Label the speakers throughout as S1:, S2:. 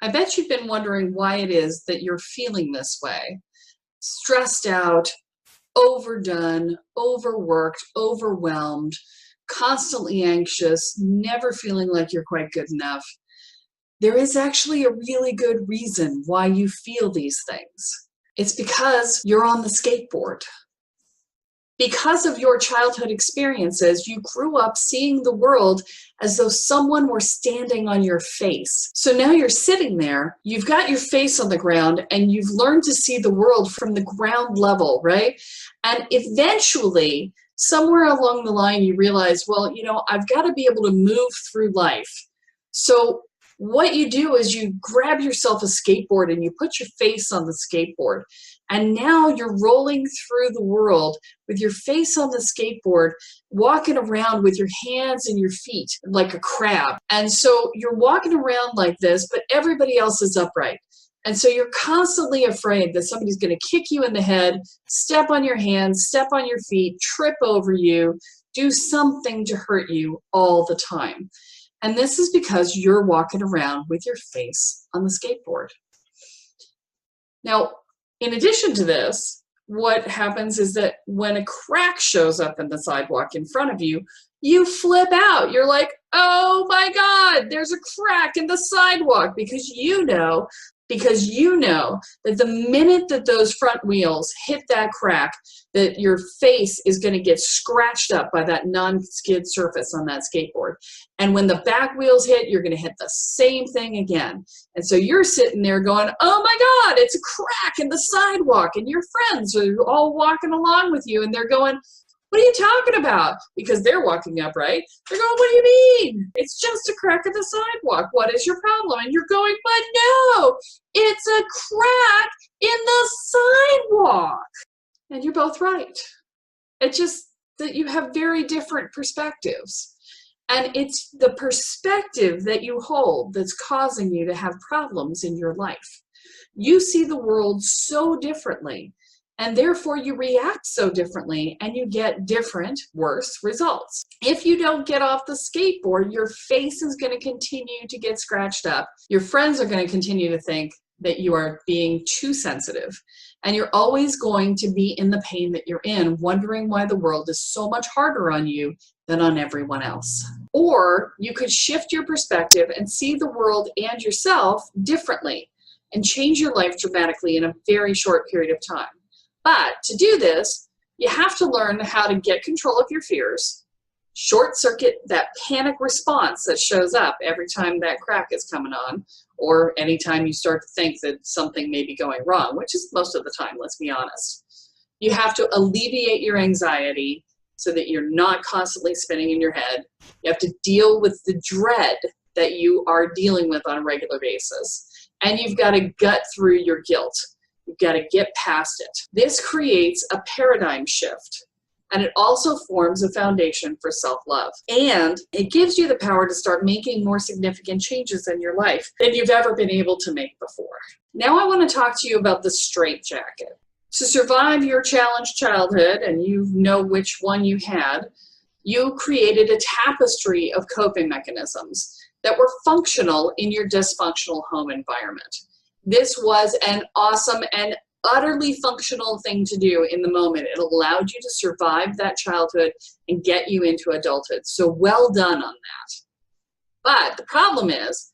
S1: I bet you've been wondering why it is that you're feeling this way. Stressed out, overdone, overworked, overwhelmed, constantly anxious, never feeling like you're quite good enough. There is actually a really good reason why you feel these things. It's because you're on the skateboard. Because of your childhood experiences, you grew up seeing the world as though someone were standing on your face. So now you're sitting there, you've got your face on the ground, and you've learned to see the world from the ground level, right? And eventually, somewhere along the line, you realize, well, I've got to be able to move through life. So what you do is you grab yourself a skateboard and you put your face on the skateboard. And now you're rolling through the world with your face on the skateboard, walking around with your hands and your feet like a crab. And so you're walking around like this, but everybody else is upright. And so you're constantly afraid that somebody's going to kick you in the head, step on your hands, step on your feet, trip over you, do something to hurt you all the time. And this is because you're walking around with your face on the skateboard. Now, in addition to this, what happens is that when a crack shows up in the sidewalk in front of you, you flip out. You're like, oh my God, there's a crack in the sidewalk, because you know that the minute that those front wheels hit that crack, that your face is going to get scratched up by that non-skid surface on that skateboard. And when the back wheels hit, you're going to hit the same thing again. And so you're sitting there going, oh my God, it's a crack in the sidewalk. And your friends are all walking along with you, and they're going, what are you talking about? Because they're walking upright. They're going, what do you mean? It's just a crack in the sidewalk. What is your problem? And you're going, but no, it's a crack in the sidewalk. And you're both right. It's just that you have very different perspectives. And it's the perspective that you hold that's causing you to have problems in your life. You see the world so differently, and therefore you react so differently, and you get different, worse results. If you don't get off the skateboard, your face is going to continue to get scratched up. Your friends are going to continue to think that you are being too sensitive. And you're always going to be in the pain that you're in, wondering why the world is so much harder on you than on everyone else. Or you could shift your perspective and see the world and yourself differently and change your life dramatically in a very short period of time. But to do this, you have to learn how to get control of your fears, short circuit that panic response that shows up every time that crack is coming on, or anytime you start to think that something may be going wrong, which is most of the time, let's be honest. You have to alleviate your anxiety so that you're not constantly spinning in your head. You have to deal with the dread that you are dealing with on a regular basis. And you've got to gut through your guilt. You've got to get past it. This creates a paradigm shift, and it also forms a foundation for self-love. And it gives you the power to start making more significant changes in your life than you've ever been able to make before. Now I want to talk to you about the straitjacket. To survive your challenged childhood, and you know which one you had, you created a tapestry of coping mechanisms that were functional in your dysfunctional home environment. This was an awesome and utterly functional thing to do in the moment. It allowed you to survive that childhood and get you into adulthood. So well done on that. But the problem is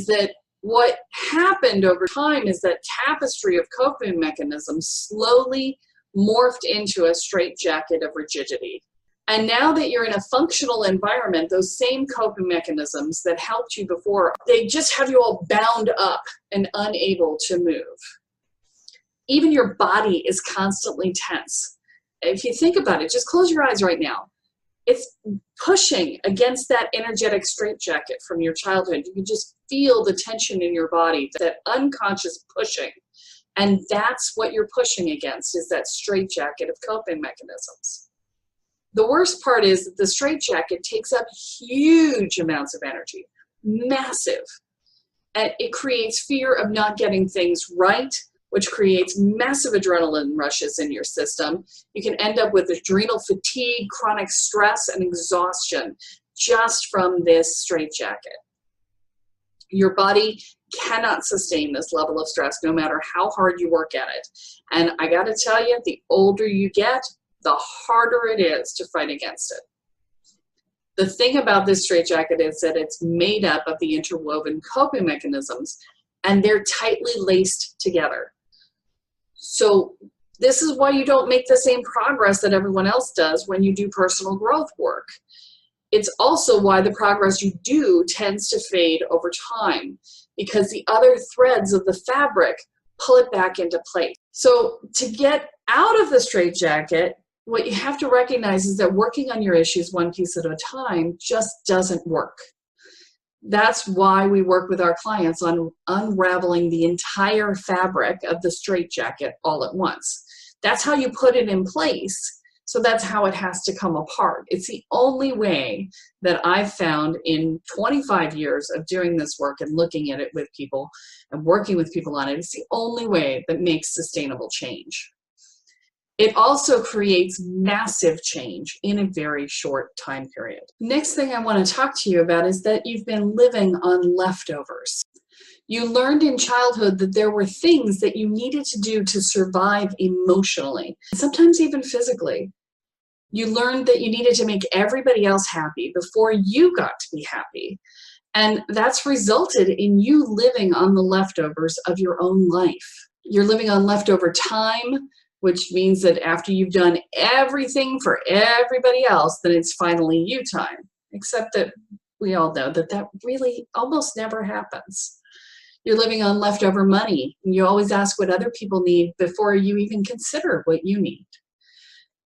S1: that what happened over time is that tapestry of coping mechanisms slowly morphed into a straitjacket of rigidity. And now that you're in a functional environment, those same coping mechanisms that helped you before, they just have you all bound up and unable to move. Even your body is constantly tense. If you think about it, just close your eyes right now. It's pushing against that energetic straitjacket from your childhood. You can just feel the tension in your body, that unconscious pushing. And that's what you're pushing against, is that straitjacket of coping mechanisms. The worst part is that the straitjacket takes up huge amounts of energy, massive. And it creates fear of not getting things right, which creates massive adrenaline rushes in your system. You can end up with adrenal fatigue, chronic stress, and exhaustion just from this straitjacket. Your body cannot sustain this level of stress no matter how hard you work at it. And I got to tell you, the older you get, the harder it is to fight against it. The thing about this straitjacket is that it's made up of the interwoven coping mechanisms, and they're tightly laced together. So this is why you don't make the same progress that everyone else does when you do personal growth work. It's also why the progress you do tends to fade over time, because the other threads of the fabric pull it back into place. So to get out of the straitjacket, what you have to recognize is that working on your issues one piece at a time just doesn't work. That's why we work with our clients on unraveling the entire fabric of the straitjacket all at once. That's how you put it in place. So that's how it has to come apart. It's the only way that I've found in 25 years of doing this work and looking at it with people and working with people on it. It's the only way that makes sustainable change. It also creates massive change in a very short time period. Next thing I want to talk to you about is that you've been living on leftovers. You learned in childhood that there were things that you needed to do to survive emotionally, sometimes even physically. You learned that you needed to make everybody else happy before you got to be happy. And that's resulted in you living on the leftovers of your own life. You're living on leftover time, which means that after you've done everything for everybody else, then it's finally you time. Except that we all know that that really almost never happens. You're living on leftover money, and you always ask what other people need before you even consider what you need.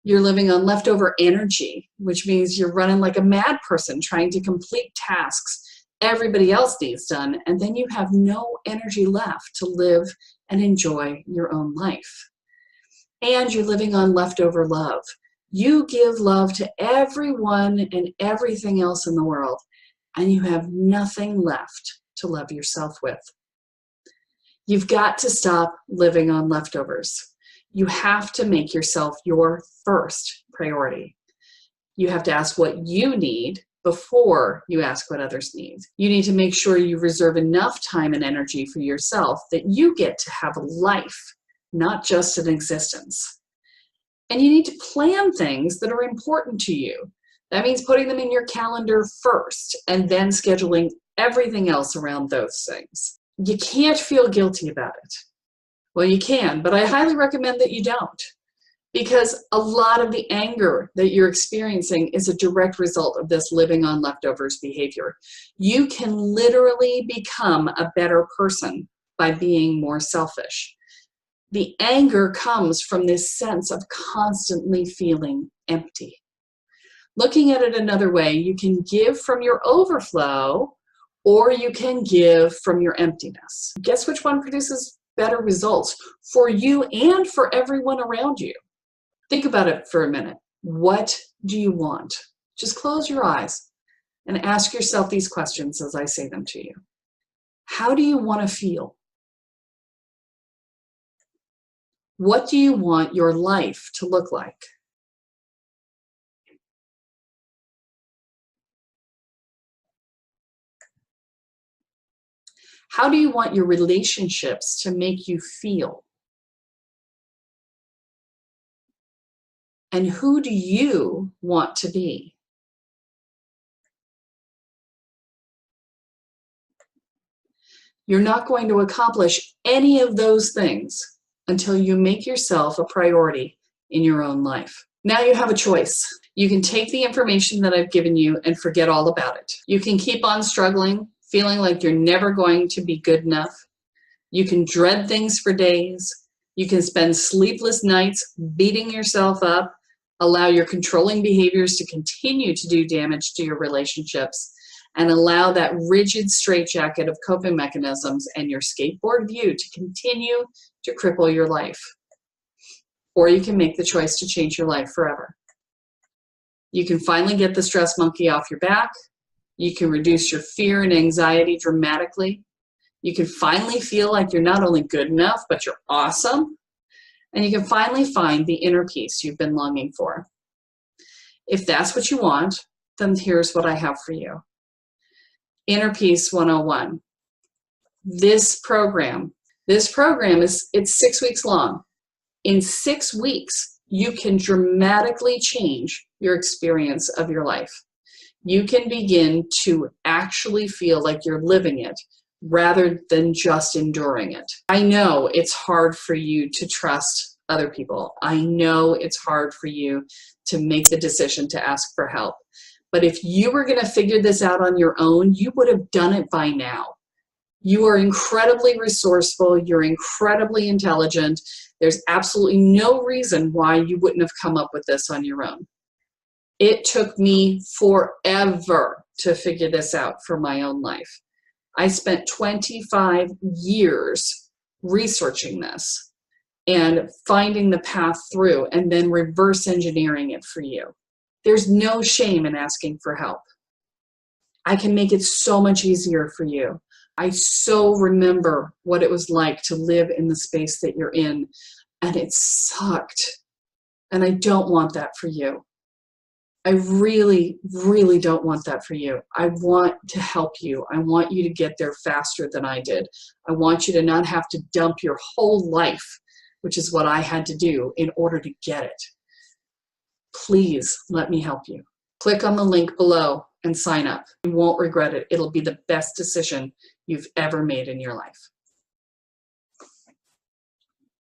S1: You're living on leftover energy, which means you're running like a mad person trying to complete tasks everybody else needs done, and then you have no energy left to live and enjoy your own life. And you're living on leftover love. You give love to everyone and everything else in the world, and you have nothing left to love yourself with. You've got to stop living on leftovers. You have to make yourself your first priority. You have to ask what you need before you ask what others need. You need to make sure you reserve enough time and energy for yourself that you get to have a life, not just an existence. And you need to plan things that are important to you. That means putting them in your calendar first and then scheduling everything else around those things. You can't feel guilty about it. Well, you can, but I highly recommend that you don't, because a lot of the anger that you're experiencing is a direct result of this living on leftovers behavior. You can literally become a better person by being more selfish. The anger comes from this sense of constantly feeling empty. Looking at it another way, you can give from your overflow, or you can give from your emptiness. Guess which one produces better results for you and for everyone around you? Think about it for a minute. What do you want? Just close your eyes and ask yourself these questions as I say them to you. How do you want to feel? What do you want your life to look like? How do you want your relationships to make you feel? And who do you want to be? You're not going to accomplish any of those things until you make yourself a priority in your own life. Now you have a choice. You can take the information that I've given you and forget all about it. You can keep on struggling, feeling like you're never going to be good enough. You can dread things for days. You can spend sleepless nights beating yourself up, allow your controlling behaviors to continue to do damage to your relationships, and allow that rigid straitjacket of coping mechanisms and your skateboard view to continue to cripple your life. Or you can make the choice to change your life forever. You can finally get the stress monkey off your back. You can reduce your fear and anxiety dramatically. You can finally feel like you're not only good enough, but you're awesome. And you can finally find the inner peace you've been longing for. If that's what you want, then here's what I have for you. Inner Peace 101. This program is, it's 6 weeks long. In 6 weeks, you can dramatically change your experience of your life. You can begin to actually feel like you're living it rather than just enduring it. I know it's hard for you to trust other people. I know it's hard for you to make the decision to ask for help. But if you were going to figure this out on your own, you would have done it by now. You are incredibly resourceful. You're incredibly intelligent. There's absolutely no reason why you wouldn't have come up with this on your own. It took me forever to figure this out for my own life. I spent 25 years researching this and finding the path through and then reverse engineering it for you. There's no shame in asking for help. I can make it so much easier for you. I so remember what it was like to live in the space that you're in, and it sucked. And I don't want that for you. I really, really don't want that for you. I want to help you. I want you to get there faster than I did. I want you to not have to dump your whole life, which is what I had to do in order to get it. Please let me help you. Click on the link below and sign up. You won't regret it. It'll be the best decision you've ever made in your life.